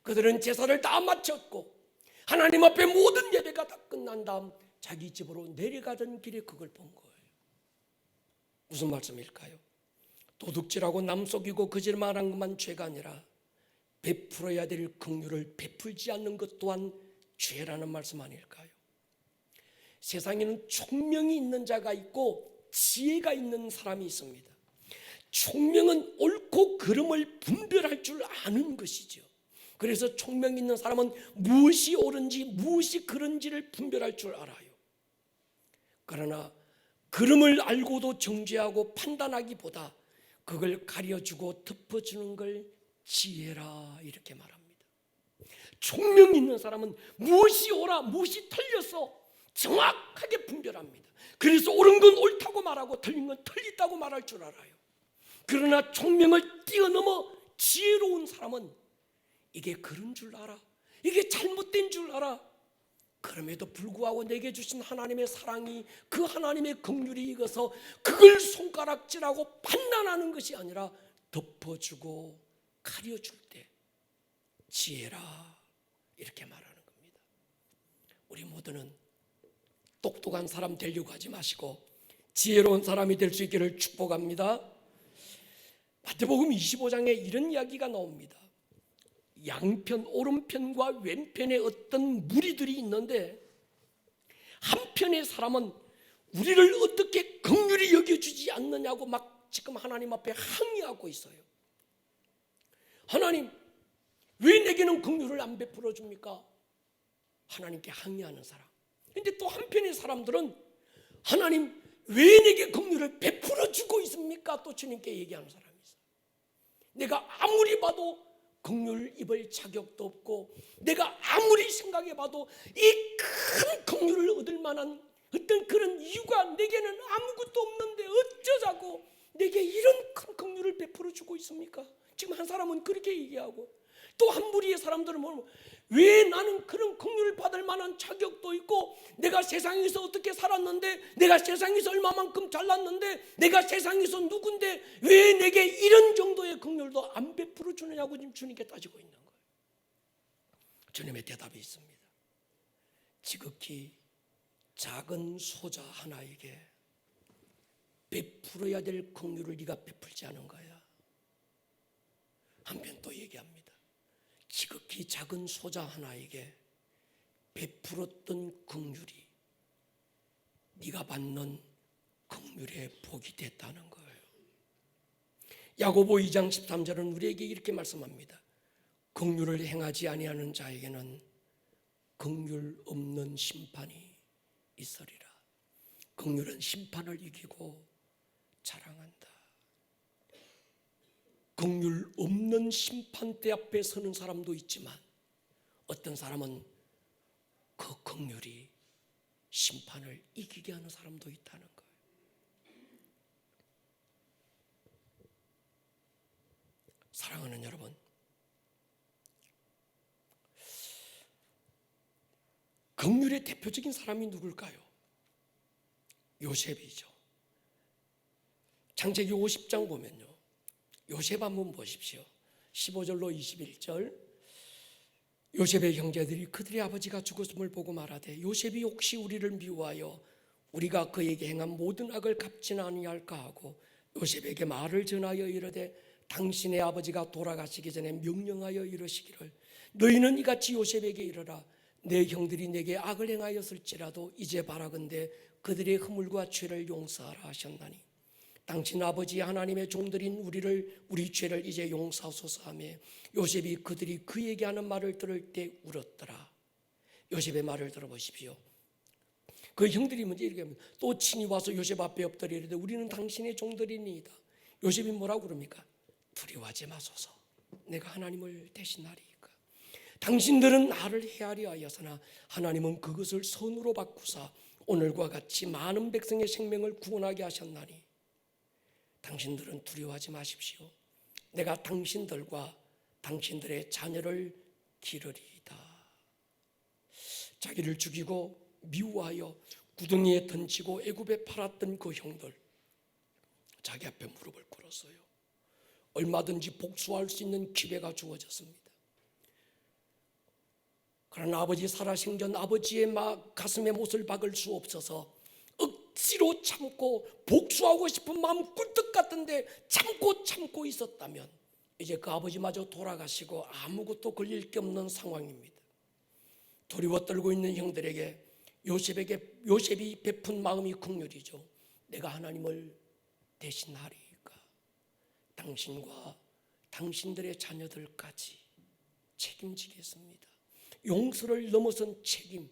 그들은 제사를 다 마쳤고 하나님 앞에 모든 예배가 다 끝난 다음 자기 집으로 내려가던 길에 그걸 본 거예요. 무슨 말씀일까요? 도둑질하고 남 속이고 거짓말한 것만 죄가 아니라 베풀어야 될 긍휼을 베풀지 않는 것 또한 죄라는 말씀 아닐까요? 세상에는 총명이 있는 자가 있고 지혜가 있는 사람이 있습니다. 총명은 옳고 그름을 분별할 줄 아는 것이죠. 그래서 총명 있는 사람은 무엇이 옳은지 무엇이 그른지를 분별할 줄 알아요. 그러나 그름을 알고도 정죄하고 판단하기보다 그걸 가려주고 덮어주는 걸 지혜라 이렇게 말합니다. 총명 있는 사람은 무엇이 옳아 무엇이 틀렸어 정확하게 분별합니다. 그래서 옳은 건 옳다고 말하고 틀린 건 틀리다고 말할 줄 알아요. 그러나 총명을 뛰어넘어 지혜로운 사람은 이게 그런 줄 알아, 이게 잘못된 줄 알아. 그럼에도 불구하고 내게 주신 하나님의 사랑이, 그 하나님의 긍휼이 익어서 그걸 손가락질하고 판단하는 것이 아니라 덮어주고 가려줄 때 지혜라 이렇게 말하는 겁니다. 우리 모두는 똑똑한 사람 되려고 하지 마시고 지혜로운 사람이 될 수 있기를 축복합니다. 마태복음 25장에 이런 이야기가 나옵니다. 양편 오른편과 왼편에 어떤 무리들이 있는데, 한편의 사람은 우리를 어떻게 긍휼히 여겨주지 않느냐고 막 지금 하나님 앞에 항의하고 있어요. 하나님, 왜 내게는 긍휼을 안 베풀어 줍니까? 하나님께 항의하는 사람. 그런데 또 한편의 사람들은 하나님, 왜 내게 긍휼을 베풀어 주고 있습니까? 또 주님께 얘기하는 사람이 있어요. 내가 아무리 봐도 긍휼을 입을 자격도 없고, 내가 아무리 생각해봐도 이 큰 긍휼을 얻을 만한 어떤 그런 이유가 내게는 아무것도 없는데 어쩌자고 내게 이런 큰 긍휼을 베풀어 주고 있습니까? 지금 한 사람은 그렇게 얘기하고, 또 한 무리의 사람들은 뭐냐면, 왜 나는 그런 긍휼을 받을 만한 자격도 있고, 내가 세상에서 어떻게 살았는데, 내가 세상에서 얼마만큼 잘났는데, 내가 세상에서 누군데 왜 내게 이런 정도의 긍휼도 안 베풀어 주느냐고 지금 주님께 따지고 있는 거예요. 주님의 대답이 있습니다. 지극히 작은 소자 하나에게 베풀어야 될 긍휼을 네가 베풀지 않은 거야. 한편 또 얘기합니다. 지극히 작은 소자 하나에게 베풀었던 긍휼이 네가 받는 긍휼의 복이 됐다는 거예요. 야고보 2장 13절은 우리에게 이렇게 말씀합니다. 긍휼을 행하지 아니하는 자에게는 긍휼 없는 심판이 있으리라. 긍휼은 심판을 이기고 자랑한다. 긍휼 없는 심판대 앞에 서는 사람도 있지만 어떤 사람은 그 긍휼이 심판을 이기게 하는 사람도 있다는 거예요. 사랑하는 여러분, 긍휼의 대표적인 사람이 누굴까요? 요셉이죠. 창세기 50장 보면요, 요셉 한번 보십시오. 15절로 21절. 요셉의 형제들이 그들의 아버지가 죽었음을 보고 말하되 요셉이 혹시 우리를 미워하여 우리가 그에게 행한 모든 악을 갚지는 아니할까 하고 요셉에게 말을 전하여 이르되 당신의 아버지가 돌아가시기 전에 명령하여 이르시기를 너희는 이같이 요셉에게 이르라. 내 형들이 내게 악을 행하였을지라도 이제 바라건대 그들의 허물과 죄를 용서하라 하셨나니 당신 아버지 하나님의 종들인 우리 죄를 이제 용서하소서 하며 요셉이 그들이 그에게 하는 말을 들을 때 울었더라. 요셉의 말을 들어보십시오. 그 형들이 먼저 이렇게 합니다. 또 친히 와서 요셉 앞에 엎드리되 우리는 당신의 종들이니이다. 요셉이 뭐라고 그럽니까? 두려워하지 마소서. 내가 하나님을 대신하리이까. 당신들은 나를 헤아려 하였으나 하나님은 그것을 선으로 바꾸사 오늘과 같이 많은 백성의 생명을 구원하게 하셨나니 당신들은 두려워하지 마십시오. 내가 당신들과 당신들의 자녀를 기르리이다. 자기를 죽이고 미워하여 구덩이에 던지고 애굽에 팔았던 그 형들 자기 앞에 무릎을 꿇었어요. 얼마든지 복수할 수 있는 기회가 주어졌습니다. 그러나 아버지 살아생전 아버지의 가슴에 못을 박을 수 없어서 억지로 참고 복수하고 싶은 마음 꿀떡 같은데 참고 있었다면 이제 그 아버지마저 돌아가시고 아무것도 걸릴 게 없는 상황입니다. 두려워 떨고 있는 형들에게 요셉이 베푼 마음이 긍휼이죠. 내가 하나님을 대신하리이까. 당신과 당신들의 자녀들까지 책임지겠습니다. 용서를 넘어선 책임,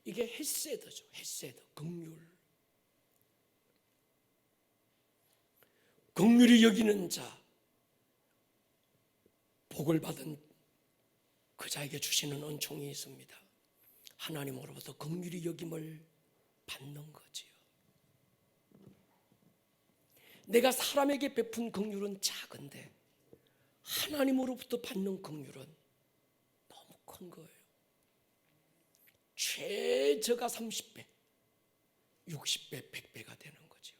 이게 헤세드죠. 헤세드, 긍휼. 긍휼히 여기는 자, 복을 받은 그 자에게 주시는 은총이 있습니다. 하나님으로부터 긍휼히 여김을 받는 거지요. 내가 사람에게 베푼 긍휼은 작은데 하나님으로부터 받는 긍휼은 너무 큰 거예요. 최저가 30배, 60배, 100배가 되는 거죠.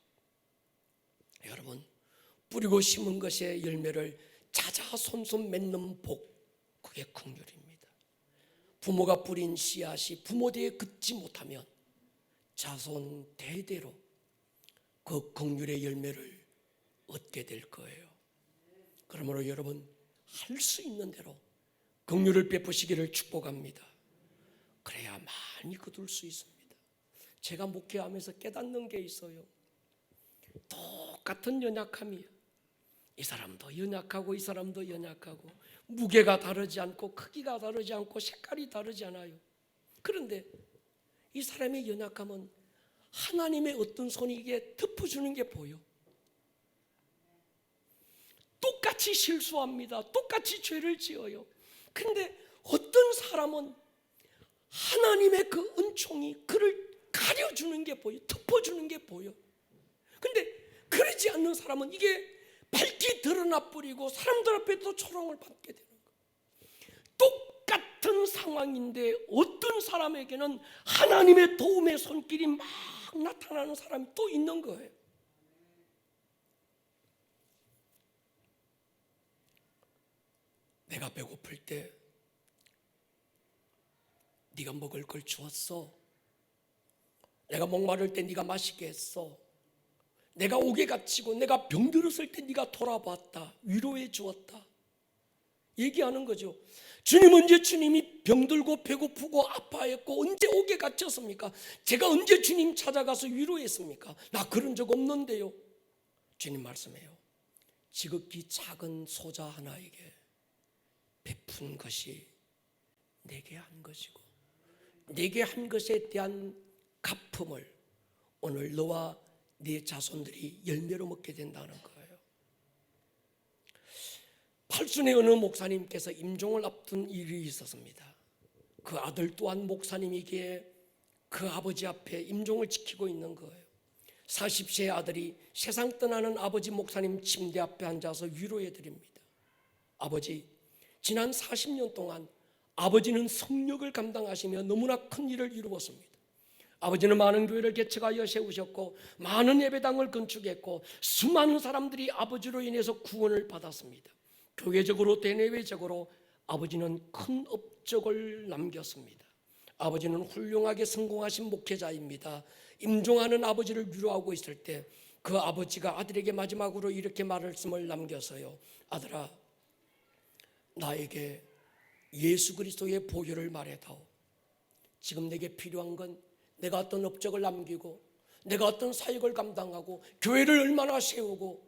여러분, 뿌리고 심은 것의 열매를 자자손손 맺는 복, 그게 긍휼입니다. 부모가 뿌린 씨앗이 부모대에 긋지 못하면 자손 대대로 그 긍휼의 열매를 얻게 될 거예요. 그러므로 여러분, 할 수 있는 대로 긍휼을 베푸시기를 축복합니다. 그래야 많이 거둘 수 있습니다. 제가 목회하면서 깨닫는 게 있어요. 똑같은 연약함이에요. 이 사람도 연약하고 이 사람도 연약하고 무게가 다르지 않고 크기가 다르지 않고 색깔이 다르지 않아요. 그런데 이 사람의 연약함은 하나님의 어떤 손이 이게 덮어주는 게 보여. 똑같이 실수합니다. 똑같이 죄를 지어요. 근데 어떤 사람은 하나님의 그 은총이 그를 가려주는 게 보여. 덮어주는 게 보여. 근데 그러지 않는 사람은 이게 밝게 드러나 버리고 사람들 앞에도 조롱을 받게 되는 거예요. 똑같은 상황인데 어떤 사람에게는 하나님의 도움의 손길이 막 나타나는 사람이 또 있는 거예요. 내가 배고플 때 네가 먹을 걸 주었어. 내가 목마를 때 네가 마시게 했어. 내가 옥에 갇히고 내가 병들었을 때 네가 돌아봤다. 위로해 주었다. 얘기하는 거죠. 주님, 언제 주님이 병들고 배고프고 아파했고 언제 옥에 갇혔습니까? 제가 언제 주님 찾아가서 위로했습니까? 나 그런 적 없는데요. 주님 말씀해요. 지극히 작은 소자 하나에게 베푼 것이 내게 한 것이고 내게 한 것에 대한 갚음을 오늘 너와 네 자손들이 열매로 먹게 된다는 거예요. 팔순의 어느 목사님께서 임종을 앞둔 일이 있었습니다. 그 아들 또한 목사님이기에 그 아버지 앞에 임종을 지키고 있는 거예요. 40세의 아들이 세상 떠나는 아버지 목사님 침대 앞에 앉아서 위로해 드립니다. 아버지, 지난 40년 동안 아버지는 성역을 감당하시며 너무나 큰 일을 이루었습니다. 아버지는 많은 교회를 개척하여 세우셨고 많은 예배당을 건축했고 수많은 사람들이 아버지로 인해서 구원을 받았습니다. 교회적으로 대내외적으로 아버지는 큰 업적을 남겼습니다. 아버지는 훌륭하게 성공하신 목회자입니다. 임종하는 아버지를 위로하고 있을 때 그 아버지가 아들에게 마지막으로 이렇게 말씀을 남겼어요. 아들아, 나에게 예수 그리스도의 보혈을 말해다오. 지금 내게 필요한 건 내가 어떤 업적을 남기고 내가 어떤 사역을 감당하고 교회를 얼마나 세우고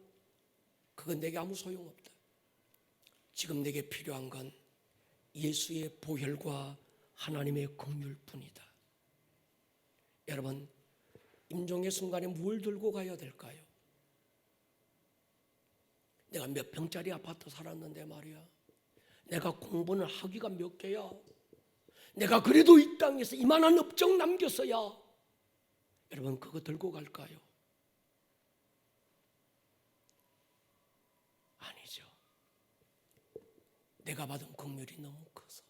그건 내게 아무 소용없다. 지금 내게 필요한 건 예수의 보혈과 하나님의 긍휼뿐이다. 여러분, 임종의 순간에 뭘 들고 가야 될까요? 내가 몇 평짜리 아파트 살았는데 말이야, 내가 공부는 학위가 몇 개야, 내가 그래도 이 땅에서 이만한 업적 남겼어야 여러분 그거 들고 갈까요? 아니죠. 내가 받은 긍휼이 너무 커서,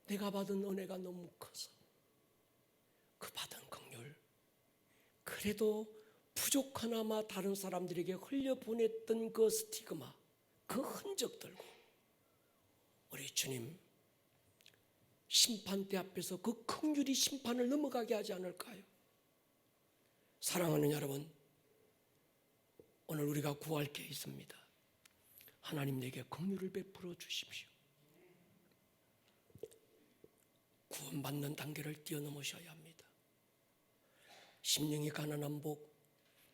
내가 받은 은혜가 너무 커서 그 받은 긍휼, 그래도 부족하나마 다른 사람들에게 흘려보냈던 그 스티그마, 그 흔적 들고 우리 주님 심판대 앞에서 그 긍휼이 심판을 넘어가게 하지 않을까요? 사랑하는 여러분, 오늘 우리가 구할 게 있습니다. 하나님 내게 긍휼을 베풀어 주십시오. 구원받는 단계를 뛰어넘으셔야 합니다. 심령이 가난한 복,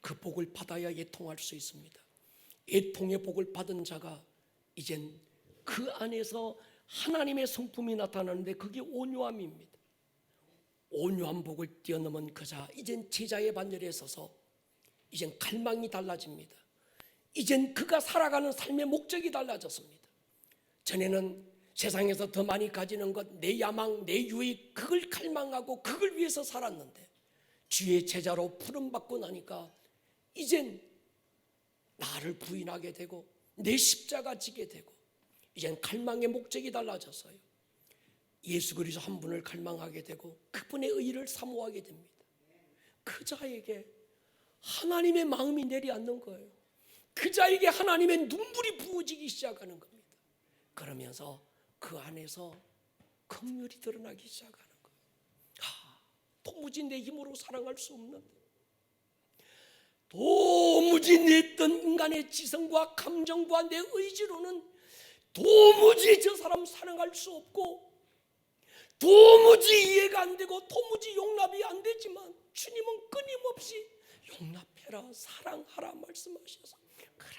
그 복을 받아야 애통할 수 있습니다. 애통의 복을 받은 자가 이젠 그 안에서 하나님의 성품이 나타나는데 그게 온유함입니다. 온유한 복을 뛰어넘은 그 자, 이젠 제자의 반열에 서서 이젠 갈망이 달라집니다. 이젠 그가 살아가는 삶의 목적이 달라졌습니다. 전에는 세상에서 더 많이 가지는 것, 내 야망, 내 유익, 그걸 갈망하고 그걸 위해서 살았는데 주의 제자로 부름받고 나니까 이젠 나를 부인하게 되고 내 십자가 지게 되고 이젠 갈망의 목적이 달라졌어요. 예수 그리스도 한 분을 갈망하게 되고 그분의 의를 사모하게 됩니다. 그 자에게 하나님의 마음이 내려앉는 거예요. 그 자에게 하나님의 눈물이 부어지기 시작하는 겁니다. 그러면서 그 안에서 긍휼이 드러나기 시작하는 거예요. 도무지 내 힘으로 사랑할 수 없는, 도무지 내 어떤 인간의 지성과 감정과 내 의지로는 도무지 저 사람 사랑할 수 없고 도무지 이해가 안 되고 도무지 용납이 안 되지만 주님은 끊임없이 용납해라, 사랑하라 말씀하셔서 그래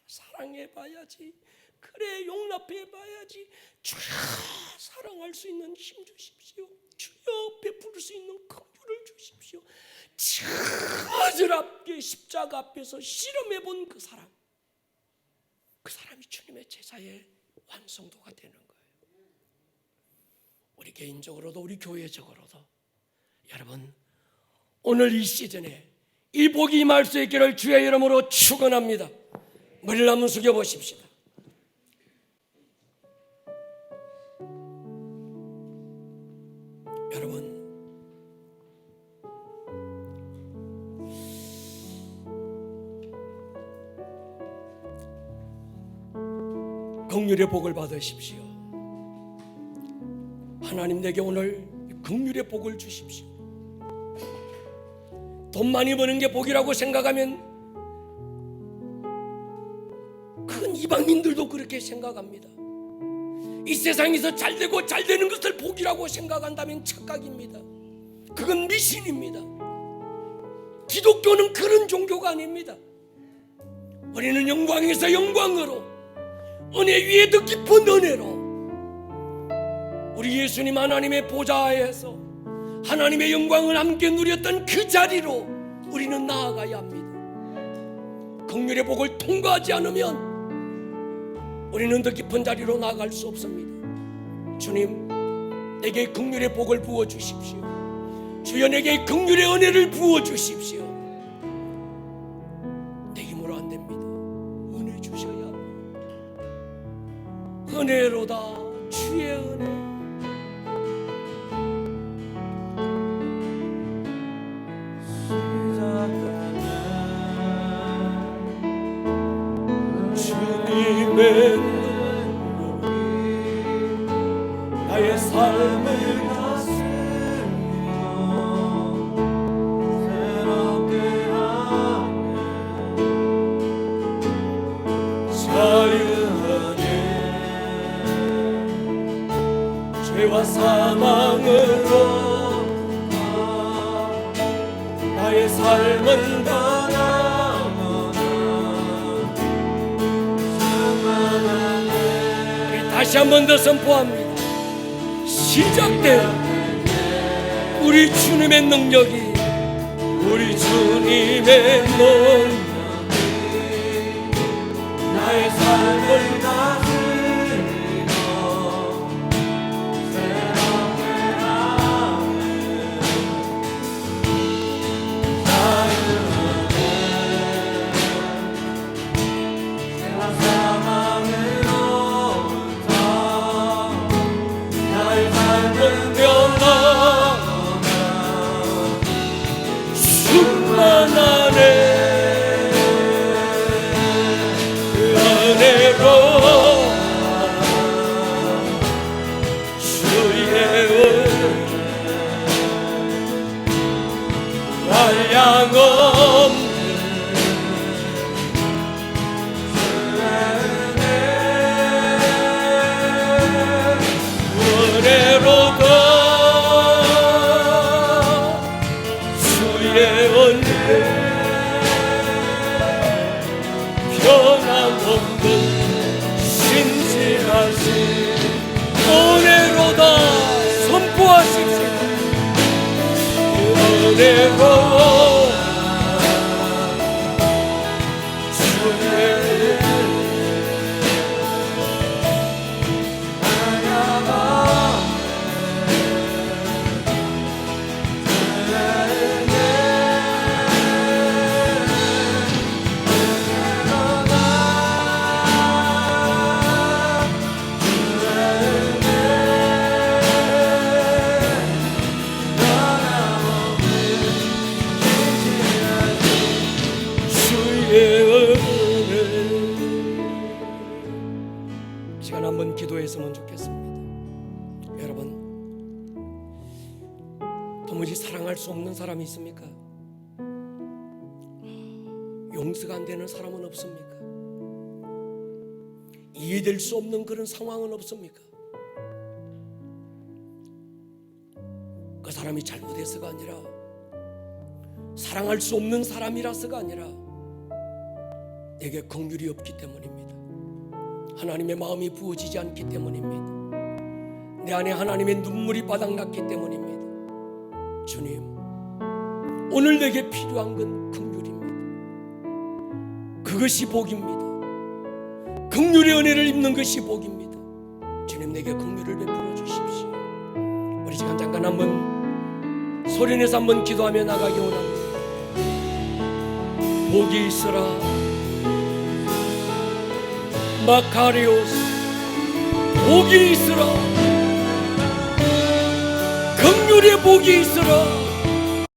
사랑해봐야지, 그래 용납해봐야지, 주여 사랑할 수 있는 힘 주십시오, 주여 베풀 수 있는 긍휼을 주십시오. 저절하게 십자가 앞에서 실험해본 그 사람, 그 사람이 주님의 제자의 완성도가 되는 거예요. 우리 개인적으로도 우리 교회적으로도 여러분 오늘 이 시즌에 이 복이 임할 수 있기를 주의 이름으로 축원합니다. 머리를 한번 숙여보십시다. 여러분, 긍휼의 복을 받으십시오. 하나님 내게 오늘 긍휼의 복을 주십시오. 돈 많이 버는 게 복이라고 생각하면 큰 이방인들도 그렇게 생각합니다. 이 세상에서 잘되고 잘되는 것을 복이라고 생각한다면 착각입니다. 그건 미신입니다. 기독교는 그런 종교가 아닙니다. 우리는 영광에서 영광으로, 은혜 위에 더 깊은 은혜로 우리 예수님 하나님의 보좌에서 하나님의 영광을 함께 누렸던 그 자리로 우리는 나아가야 합니다. 긍휼의 복을 통과하지 않으면 우리는 더 깊은 자리로 나아갈 수 없습니다. 주님, 내게 긍휼의 복을 부어 주십시오. 주여, 내게 긍휼의 은혜를 부어 주십시오. 내 힘으로 안 됩니다. 은혜 주셔야 합니다. 은혜로다, 주의 은혜. 주님의 나의 삶을 다스리며 새롭게 하네. 자유하네. 죄와 사망으로 나의 삶은 다시 한 번 더 선포합니다. 시작된 우리 주님의 능력이, 우리 주님의 능력이 나의 삶을 다스리며 새롭게 하네. 자유하네. 죄와 사망으로 충만하네. 그 은혜로 주의 한량없는 은혜로다. 변함없는 신실하신 은혜로다. 선포하십시오. 은혜로 시간 한번 기도했으면 좋겠습니다. 여러분, 도무지 사랑할 수 없는 사람이 있습니까? 용서가 안 되는 사람은 없습니까? 이해될 수 없는 그런 상황은 없습니까? 그 사람이 잘못해서가 아니라, 사랑할 수 없는 사람이라서가 아니라 내게 긍휼이 없기 때문입니다. 하나님의 마음이 부어지지 않기 때문입니다. 내 안에 하나님의 눈물이 바닥났기 때문입니다. 주님, 오늘 내게 필요한 건 긍휼입니다. 그것이 복입니다. 긍휼의 은혜를 입는 것이 복입니다. 주님, 내게 긍휼을 베풀어 주십시오. 우리 시간 잠깐 한번 소리내서 한번 기도하며 나가기 원합니다. 복이 있으라. 마카리오스, 복이 있으라. 긍휼의 복이 있으라.